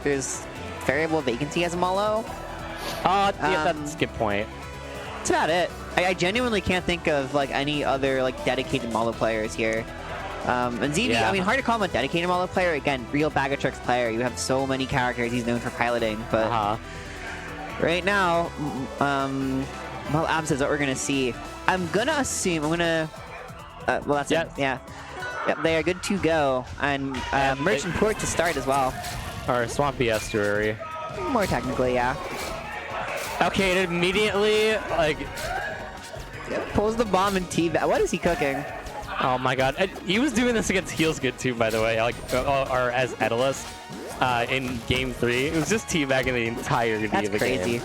there's variable vacancy as a Mollo. Yeah, that's a good point. That's about it. I genuinely can't think of like any other like dedicated Mollo players here. And ZeeBee, Yeah. I mean, hard to call him a dedicated Mollo player. Again, real bag of tricks player. You have so many characters he's known for piloting, but right now, well, Absa is what we're gonna see. I'm gonna assume well, that's it. Yeah. Yep, they are good to go, and Merchant Port to start as well. Or Swampy Estuary. More technically, yeah. Okay, it immediately, like... Pulls the bomb and teabag. What is he cooking? Oh my god. He was doing this against Heelsgood too, by the way, like, or as Edalus in Game 3. It was just teabagging the entirety of the game. That's crazy.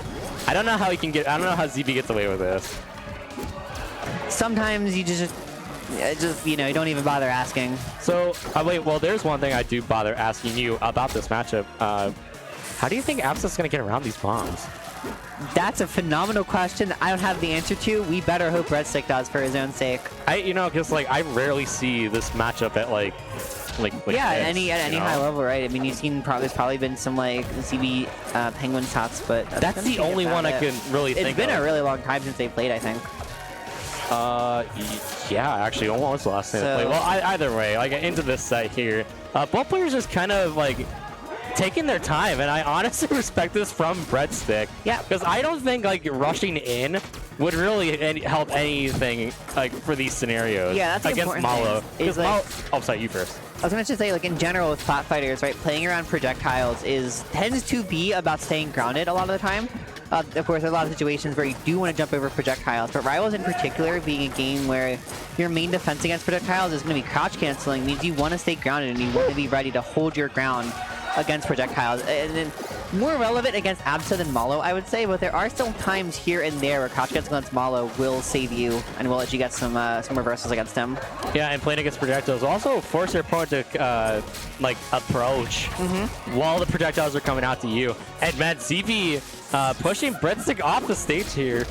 I don't know how he can get... I don't know how ZeeBee gets away with this. Sometimes you just you know, you don't even bother asking. So, wait, well, there's one thing I do bother asking you about this matchup. How do you think Absa's going to get around these bombs? That's a phenomenal question I don't have the answer to. We better hope Breadstick does for his own sake. You know, because, like, I rarely see this matchup at, like yeah, this, at any high level, right? I mean, you've seen there's probably been some, like, ZeeBee Penguin shots, but... That's the only one I can really think of. It's been a really long time since they played, I think. Yeah, actually, what was the last thing they played? Well, either way, like, into this set here, both players just kind of, like, taking their time, and I honestly respect this from Breadstick. Yeah. Because I don't think, like, rushing in would really help anything, like, for these scenarios. Yeah, that's against Mollo. Is like, oh, sorry, you first. I was going to say, like, in general with flat fighters, right, playing around projectiles tends to be about staying grounded a lot of the time. Of course, there's a lot of situations where you do want to jump over projectiles, but Rivals in particular, being a game where your main defense against projectiles is going to be crouch canceling, means you want to stay grounded and you want to be ready to hold your ground against projectiles. And then more relevant against Absa than Mollo, I would say, but there are still times here and there where crouch cancel against Mollo will save you and will let you get some reversals against him. Yeah, and playing against projectiles also force your opponent to like approach while the projectiles are coming out to you. And man, ZeeBee pushing Breadstick off the stage here.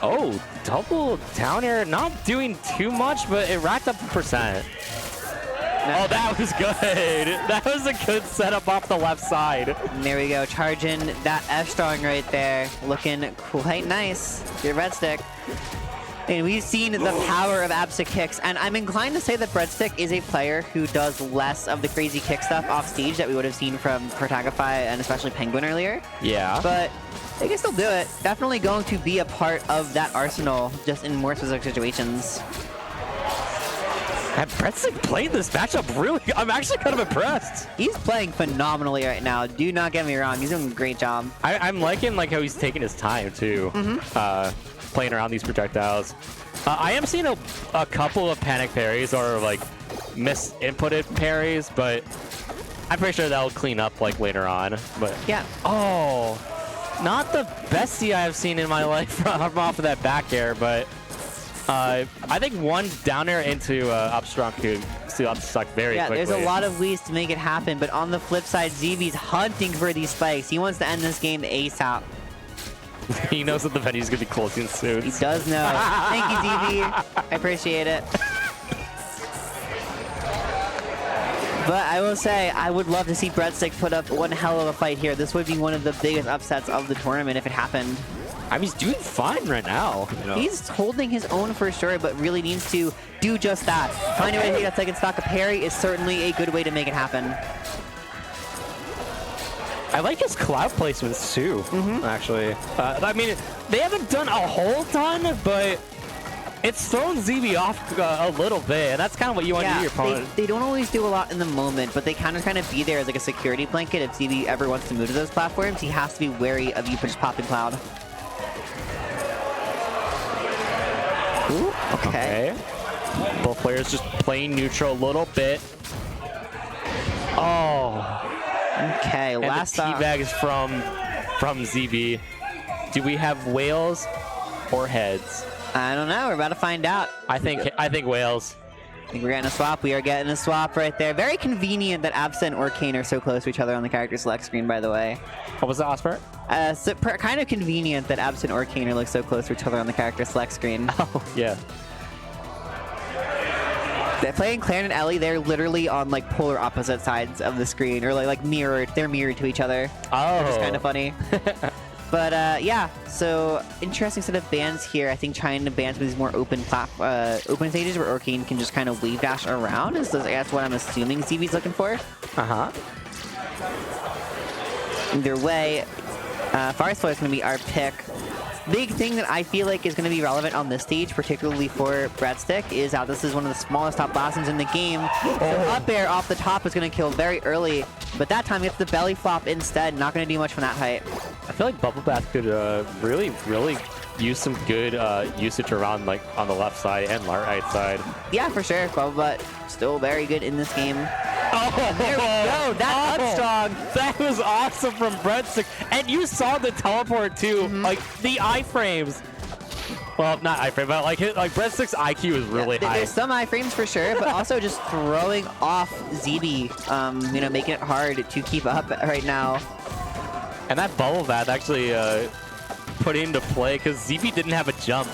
Oh, double down air, not doing too much, but it racked up the percent. Oh, that was good. That was a good setup off the left side. And there we go, charging that F-strong right there. Looking quite nice. Your Breadstick. And we've seen the power of Absa kicks, and I'm inclined to say that Breadstick is a player who does less of the crazy kick stuff off stage that we would have seen from Protagify and especially Penguin earlier. Yeah. But they can still do it. Definitely going to be a part of that arsenal, just in more specific situations. And Breadstick played this matchup really. I'm actually kind of impressed. He's playing phenomenally right now. Do not get me wrong. He's doing a great job. I'm liking like how he's taking his time too, playing around these projectiles. I am seeing a couple of panic parries or like misinputted parries, but I'm pretty sure that'll clean up like later on. But yeah. Oh, not the best I've seen in my life from off of that back air, but. I think one down air into Upstrong could steal Upstock very quickly. Yeah, there's a lot of ways to make it happen, but on the flip side, ZeeBee's hunting for these spikes. He wants to end this game ASAP. He knows that the venue's going to be closing soon. He does know. Thank you, ZeeBee. I appreciate it. But I will say, I would love to see Breadstick put up one hell of a fight here. This would be one of the biggest upsets of the tournament if it happened. I mean, he's doing fine right now. You know? He's holding his own for sure, but really needs to do just that. Finding a way to take that second stock of parry is certainly a good way to make it happen. I like his cloud placements too, actually. I mean, they haven't done a whole ton, but it's thrown ZeeBee off a little bit, and that's kind of what you want to do to your opponent. They don't always do a lot in the moment, but they kind of be there as like a security blanket. If ZeeBee ever wants to move to those platforms, he has to be wary of you just popping cloud. Ooh, okay. Both players just playing neutral a little bit. Oh. Okay, and last the teabag is from ZeeBee. Do we have whales or heads? I don't know. We're about to find out. I think whales. I think we're getting a swap. We are getting a swap right there. Very convenient that Absa and Orcane are so close to each other on the character select screen, by the way. What was the last part? Kind of convenient that Absa and Orcane are so close to each other on the character select screen. Oh, yeah. They're playing Claire and Ellie, they're literally on like polar opposite sides of the screen, or like mirrored. They're mirrored to each other. Oh. Which is kind of funny. But yeah, so interesting set of bans here. I think trying to ban some of these more open stages where Orcane can just kind of wave dash around is that's what I'm assuming ZeeBee's looking for. Uh-huh. Either way, Forest Floor is going to be our pick. Big thing that I feel like is going to be relevant on this stage, particularly for Breadstick, is how this is one of the smallest top blastings in the game. So up air off the top is going to kill very early, but that time gets the belly flop instead. Not going to do much from that height. I feel like Bubble Bath could really use some good usage around like on the left side and right side. Yeah, for sure. Bubble Butt still very good in this game. Oh, there we go. That's up strong. That was awesome from Breadstick. And you saw the teleport too. Like the iframes. Well, not iframe, but like Breadstick's IQ is really high. There's some iframes for sure, but also just throwing off ZeeBee, you know, making it hard to keep up right now. And that bubble bath actually put into play because ZeeBee didn't have a jump.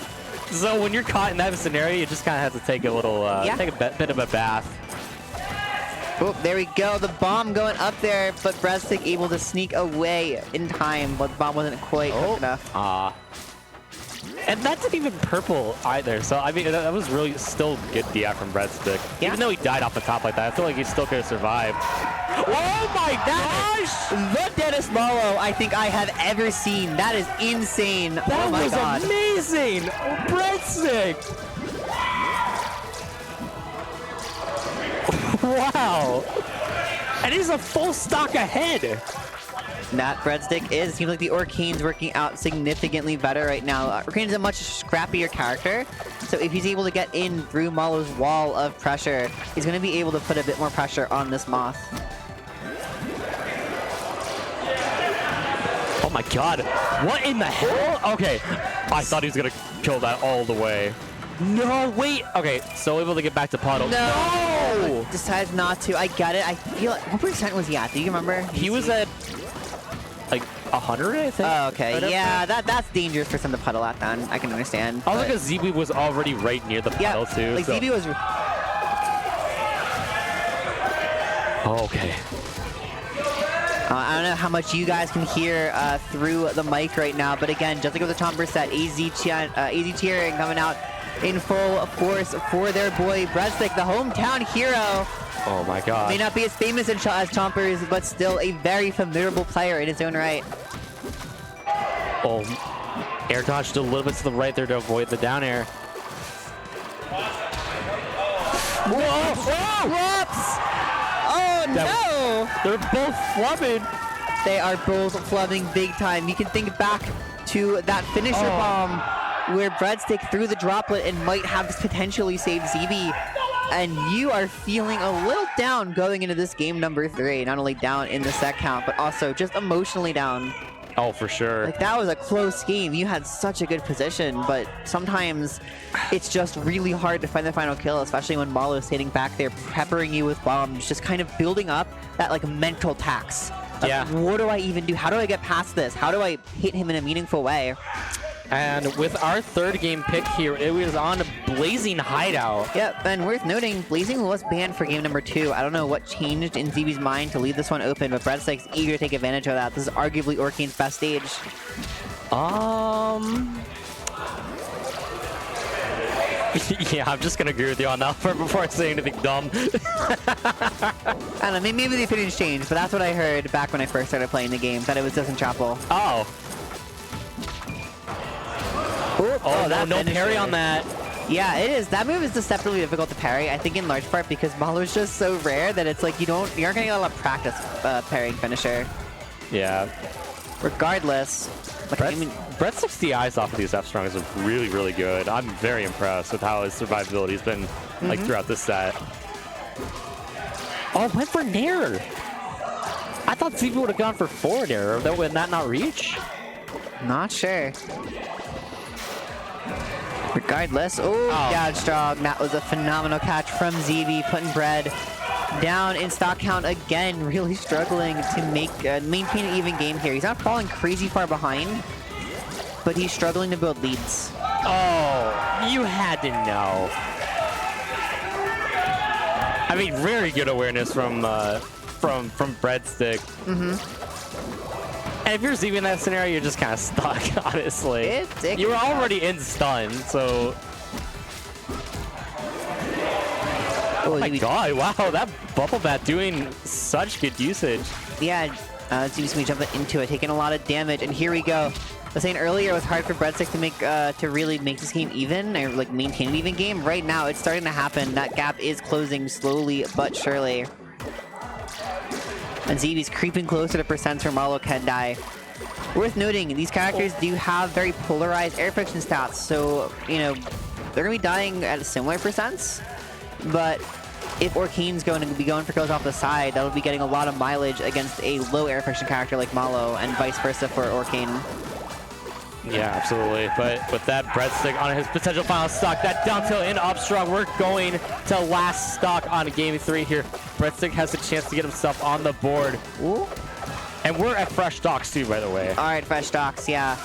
So when you're caught in that scenario, you just kind of have to take a little, take a bit of a bath. Oh, there we go. The bomb going up there, but Breadstick able to sneak away in time, but the bomb wasn't quite quick enough. And that didn't even purple either. So, I mean, that was really still good DF from Breadstick. Yeah. Even though he died off the top like that, I feel like he still could have survived. Oh my gosh! The deadest Mollo I think I have ever seen. That is insane. That was amazing! Breadstick! Wow! And he's a full stock ahead! That Breadstick is. It seems like the Orcane's working out significantly better right now. Orcane is a much scrappier character, so if he's able to get in through Mollo's wall of pressure, he's going to be able to put a bit more pressure on this Moth. Oh my god! What in the hell? Okay, I thought he was going to kill that all the way. No, wait! Okay, so able to get back to Puddle. No! Decides not to. I get it. I feel like... What percent was he at? Do you remember? He was at... like 100, I think. Oh, okay. Right, yeah, that's dangerous for some to puddle at then. I can understand. Also because ZeeBee was already right near the puddle too. Like so. ZeeBee was... Oh, okay. I don't know how much you guys can hear through the mic right now, but again, just like with the Tomber set, AZ cheering coming out in full force for their boy Breadstick, the hometown hero. Oh my god. May not be as famous as Chompers, but still a very formidable player in his own right. Oh, air dodged a little bit to the right there to avoid the down air. Whoa! Whoops! Oh no! They're both flubbing. They are both flubbing big time. You can think back to that finisher bomb where Breadstick threw the droplet and might have potentially saved ZeeBee. And you are feeling a little down going into this game number 3. Not only down in the set count, but also just emotionally down. Oh, for sure. Like, that was a close game. You had such a good position, but sometimes it's just really hard to find the final kill, especially when Mollo is sitting back there peppering you with bombs, just kind of building up that, like, mental tax. Yeah. What do I even do? How do I get past this? How do I hit him in a meaningful way? And with our third game pick here, it was on Blazing Hideout. Yep, and worth noting, Blazing was banned for game number 2. I don't know what changed in ZeeBee's mind to leave this one open, but Breadstick's eager to take advantage of that. This is arguably Orcane's best stage. Yeah, I'm just gonna agree with you on that part before I say anything dumb. I don't know, maybe the opinions changed, but that's what I heard back when I first started playing the game, that it was Doesn't Chapel. Oh. Oh, no parry on that. Yeah, it is. That move is deceptively difficult to parry, I think in large part because Mollo's just so rare that it's like you aren't getting a lot of practice parrying finisher. Yeah. Regardless. Like, Breadstick's DIs off of these F-Strongs are really, really good. I'm very impressed with how his survivability has been like throughout this set. Oh, went for Nair. I thought ZeeBee would have gone for forward air. Would that not reach? Not sure. Regardless, God strong. That was a phenomenal catch from ZeeBee, putting Bread down in stock count again. Really struggling to maintain an even game here. He's not falling crazy far behind, but he's struggling to build leads. Oh, you had to know. I mean, very good awareness from Breadstick. And if you're ZeeBee in that scenario, you're just kind of stuck, honestly. You were already in stun, so... Oh my god, wow, that Bubble Bat doing such good usage. Yeah, ZeeBee's gonna jump into it, taking a lot of damage, and here we go. I was saying earlier it was hard for Breadstick to make to really make this game even, or like maintain an even game. Right now, it's starting to happen. That gap is closing slowly but surely. And ZeeBee's creeping closer to percents where Mollo can die. Worth noting, these characters do have very polarized air friction stats, so, you know, they're going to be dying at similar percents. But if Orcane's going to be going for kills off the side, that'll be getting a lot of mileage against a low air friction character like Mollo, and vice versa for Orcane. Yeah, absolutely. But with that Breadstick on his potential final stock, that down tilt in up strong, we're going to last stock on game 3 here. Breadstick has a chance to get himself on the board. Ooh. And we're at fresh stocks too, by the way. All right, fresh stocks, yeah.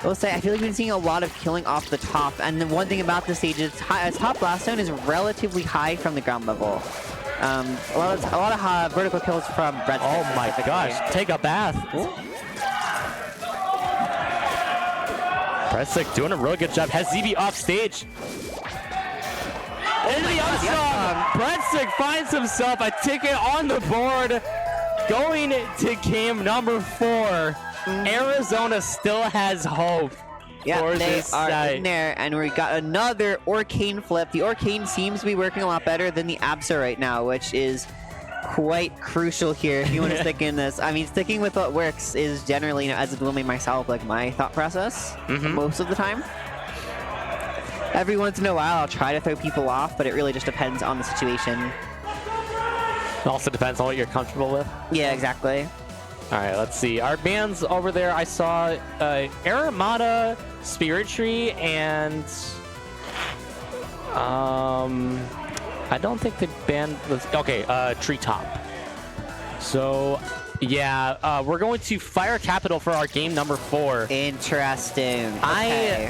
I will say, I feel like we've been seeing a lot of killing off the top, and the one thing about this stage is its top blast zone is relatively high from the ground level. A lot of vertical kills from Breadstick. Oh my gosh, take a bath. Ooh. Breadstick doing a really good job. Has ZeeBee off stage. Into the upstrong. Breadstick finds himself a ticket on the board. Going to game number 4. Arizona still has hope. Yeah, they are in there, and we got another Orcane flip. The Orcane seems to be working a lot better than the Absa right now, which is quite crucial here if you want to stick in this. I mean, sticking with what works is generally, you know, as a Blooming myself, like my thought process most of the time. Every once in a while, I'll try to throw people off, but it really just depends on the situation. It also depends on what you're comfortable with. Yeah, exactly. All right, let's see. Our bands over there, I saw Aramata, Spirit Tree, and I don't think the band was... Okay, Treetop. So, yeah, we're going to Fire Capital for our game number 4. Interesting. Okay.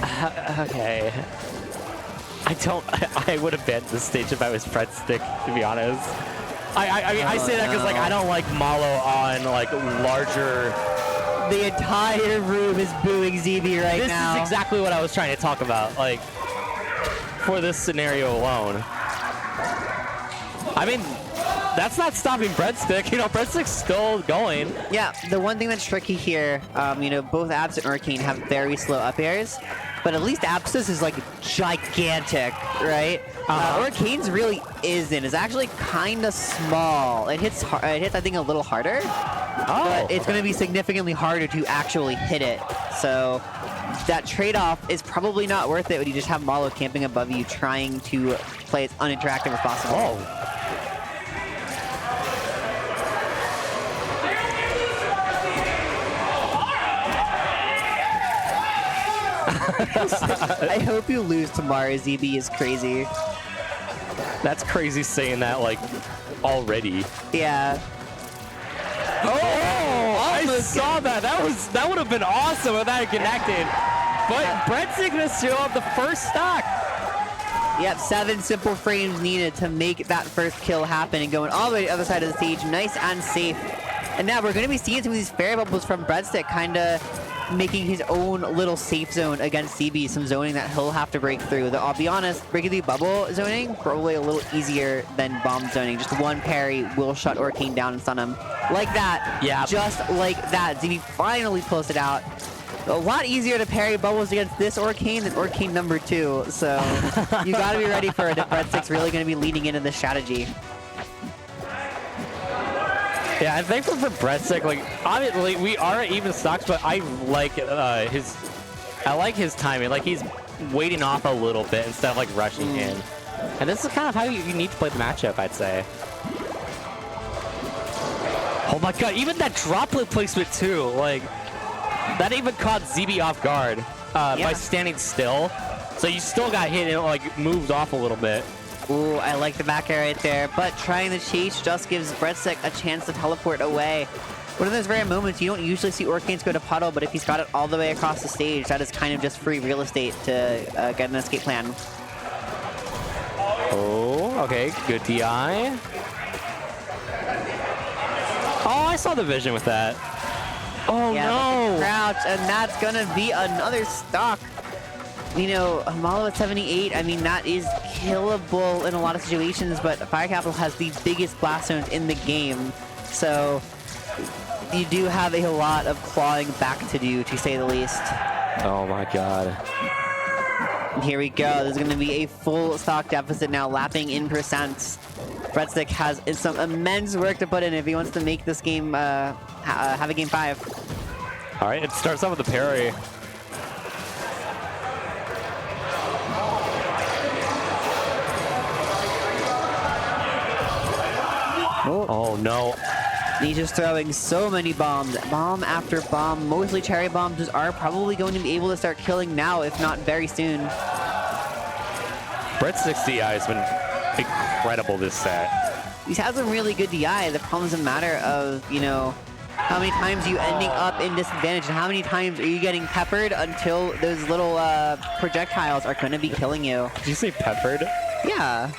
I would have banned this stage if I was Breadstick, to be honest. I mean, I say that because, like, I don't like Mollo on, like, larger... The entire room is booing ZeeBee right now. This is exactly what I was trying to talk about, like, for this scenario alone. I mean, that's not stopping Breadstick. You know, Breadstick's still going. Yeah, the one thing that's tricky here, you know, both Absa and Orcane have very slow up airs, but at least Absa's is, like, gigantic, right? Orcane's really isn't. It's actually kind of small. It hits, I think, a little harder, but it's going to be significantly harder to actually hit it. So that trade-off is probably not worth it when you just have Mollo camping above you trying to play as uninteractive as possible. I hope you lose tomorrow. ZeeBee is crazy. That's crazy saying that, like, already. Yeah. I saw that. That would have been awesome if that had connected. But Breadstick gonna steal up the first stock. Yep, 7 simple frames needed to make that first kill happen, and going all the way to the other side of the stage, nice and safe. And now we're going to be seeing some of these fairy bubbles from Breadstick, kind of making his own little safe zone against ZeeBee, some zoning that he'll have to break through. I'll be honest, breaking the bubble zoning, probably a little easier than bomb zoning. Just one parry will shut Orcane down and stun him. Like that. Yeah. Just like that. ZeeBee finally pulls it out. A lot easier to parry bubbles against this Orcane than Orcane number 2. So you got to be ready for it if Breadstick's really going to be leaning into this strategy. Yeah, I think for Breadstick, like, obviously we are at even stocks, but I like his timing. Like, he's waiting off a little bit instead of, like, rushing in. And this is kind of how you need to play the matchup, I'd say. Oh my god, even that droplet placement too, like, that even caught ZeeBee off guard by standing still. So you still got hit and it, like, moved off a little bit. Ooh, I like the back air right there, but trying the chase just gives Breadstick a chance to teleport away. One of those rare moments, you don't usually see Orcanes go to puddle, but if he's got it all the way across the stage, that is kind of just free real estate to get an escape plan. Okay, good DI. Oh, I saw the vision with that. Oh, Yeah, no. Crouch, and that's gonna be another stock. You know, Mollo at 78, I mean, that is killable in a lot of situations, but Fire Capital has the biggest blast zones in the game. So you do have a lot of clawing back to do, to say the least. Oh my god. And here we go. There's going to be a full stock deficit now, lapping in percents. Breadstick has some immense work to put in if he wants to make this game have a game 5. All right, it starts off with the parry. Oh no. He's just throwing so many bombs, bomb after bomb. Mostly cherry bombs just are probably going to be able to start killing now, if not very soon. Breadstick's DI has been incredible this set. He's had some really good DI. The problem's a matter of, you know, how many times are you ending up in disadvantage and how many times are you getting peppered until those little projectiles are going to be killing you. Did you say peppered? Yeah.